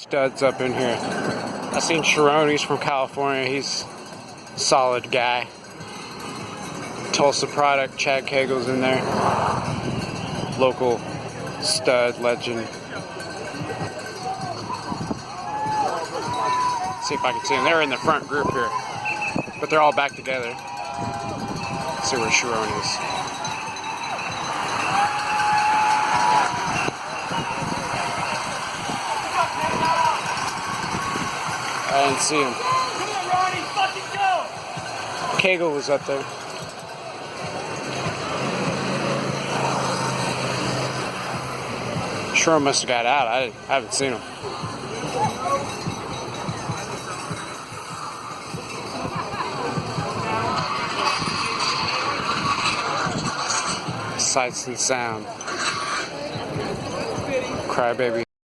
Studs up in here. I seen Sharoney's from California. He's a solid guy. Tulsa product. Chad Cagle's in there. Local stud legend. See if I can see them. They're in the front group here, but they're all back together. Let's see where Sharon is. I didn't see him. Come on, Ronnie, fucking go! Cagle was up there. Sharon must have got out. I haven't seen him. Sights and sound. Crybaby.